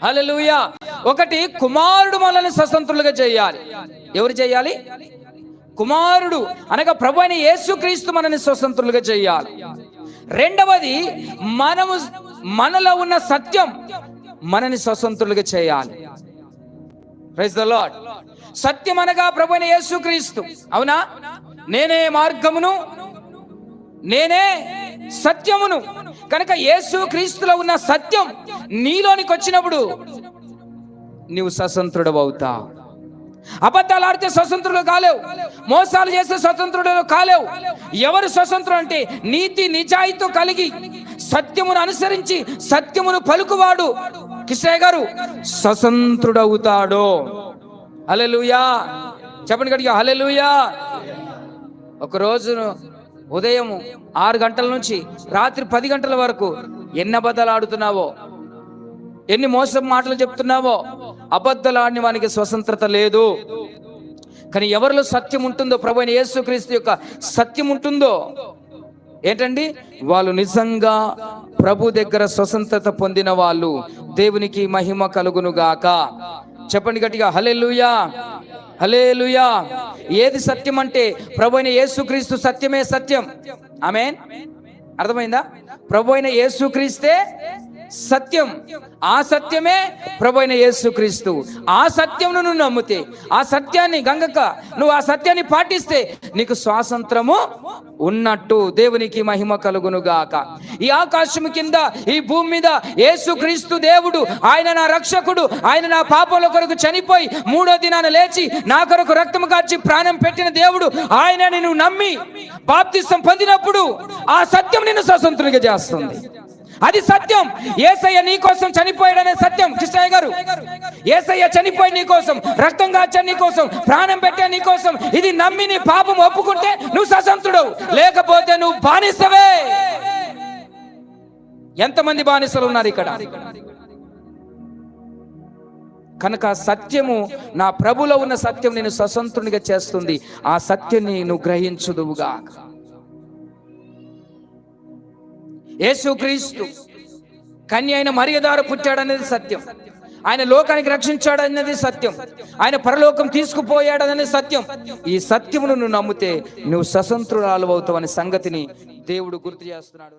హల్లెలూయా. ఒకటి, కుమారుడు మనల్ని స్వతంత్రులుగా చేయాలి. ఎవరు చేయాలి? కుమారుడు అనగా ప్రభు అయిన యేసుక్రీస్తు మనల్ని స్వతంత్రులుగా చేయాలి. రెండవది, మనలో ఉన్న సత్యం మనని స్వతంత్రులుగా చేయాలి. Praise the lord. సత్యం అనగా ప్రభు అయిన యేసుక్రీస్తు. అవునా? నేనే మార్గమును, నేనే సత్యమును. కనుక యేసుక్రీస్తులో ఉన్న సత్యం నీలోనికి వచ్చినప్పుడు నీవు స్వతంత్రుడు అవుతావు. అబద్ధాలు ఆడితే స్వతంత్రుడు కాలేవు, మోసాలు చేస్తే స్వతంత్రుడు కాలేవు. ఎవరు స్వతంత్రుడు అంటే నీతి నిజాయితీ కలిగి సత్యమును అనుసరించి సత్యమును పలుకువాడు కిషయ్య గారు స్వతంత్రుడవుతాడు. హల్లెలూయా. చెప్పండి గట్టిగా హల్లెలూయా. ఒకరోజు ఉదయం 6 గంటల నుంచి రాత్రి 10 గంటల వరకు ఎన్ని అబద్ధాలు ఆడుతున్నావో, ఎన్ని మోసం మాటలు చెప్తున్నావో, అబద్ధాలు ఆడిన వానికి స్వతంత్రత లేదు. కానీ ఎవరిలో సత్యం ఉంటుందో, ప్రభు అయిన యేసుక్రీస్తు యొక్క సత్యం ఉంటుందో ఏంటండి, వాళ్ళు నిజంగా ప్రభు దగ్గర స్వతంత్రత పొందిన వాళ్ళు. దేవునికి మహిమ కలుగును గాక. చెప్పండి గట్టిగా హల్లెలూయా, హల్లెలూయా. ఏది సత్యం అంటే ప్రభు అయిన యేసుక్రీస్తు సత్యమే సత్యం. ఆమేన్. అర్థమైందా? ప్రభు అయిన యేసుక్రీస్తే సత్యం. ఆ సత్యమే ప్రభు అయిన యేసుక్రీస్తు. ఆ సత్యంను నువ్వు నమ్మితే, ఆ సత్యాన్ని గంగక్క నువ్వు ఆ సత్యాన్ని పాటిస్తే నీకు స్వాతంత్రము ఉన్నట్టు. దేవునికి మహిమ కలుగును గాక. ఈ ఆకాశము కింద, ఈ భూమి మీద యేసుక్రీస్తు దేవుడు, ఆయన నా రక్షకుడు, ఆయన నా పాపముల కొరకు చనిపోయి 3వ దినాన లేచి నా కొరకు రక్తము కార్చి ప్రాణం పెట్టిన దేవుడు. ఆయనని నువ్వు నమ్మి బాప్తిసం పొందినప్పుడు ఆ సత్యం నిన్ను స్వతంత్రునిగా చేస్తుంది. అది సత్యం. యేసయ్య నీ కోసం చనిపోయాడనే సత్యం. కిషయ్య గారు, యేసయ్య చనిపోయి నీ కోసం, రక్తం కార్చాడు నీ కోసం, ప్రాణం పెట్టా నీ కోసం. ఇది నమ్మి నీ పాపం ఒప్పుకుంటే నువ్వు స్వతంత్రుడు, లేకపోతే నువ్వు బానిసవే. ఎంతమంది బానిసలు ఉన్నారు ఇక్కడ? కనుక సత్యము, నా ప్రభులో ఉన్న సత్యం నేను స్వతంత్రునిగా చేస్తుంది. ఆ సత్యాన్ని నువ్వు గ్రహించుదువుగా. యేసుక్రీస్తు కన్య అయిన మరియ ద్వారా పుట్టాడనేది సత్యం. ఆయన లోకానికి రక్షించాడనేది సత్యం. ఆయన పరలోకం తీసుకుపోయాడనేది సత్యం. ఈ సత్యమును నువ్వు నమ్మితే నువ్వు స్వతంత్రురాలు అవుతావు అనే సంగతిని దేవుడు గుర్తు చేస్తున్నాడు.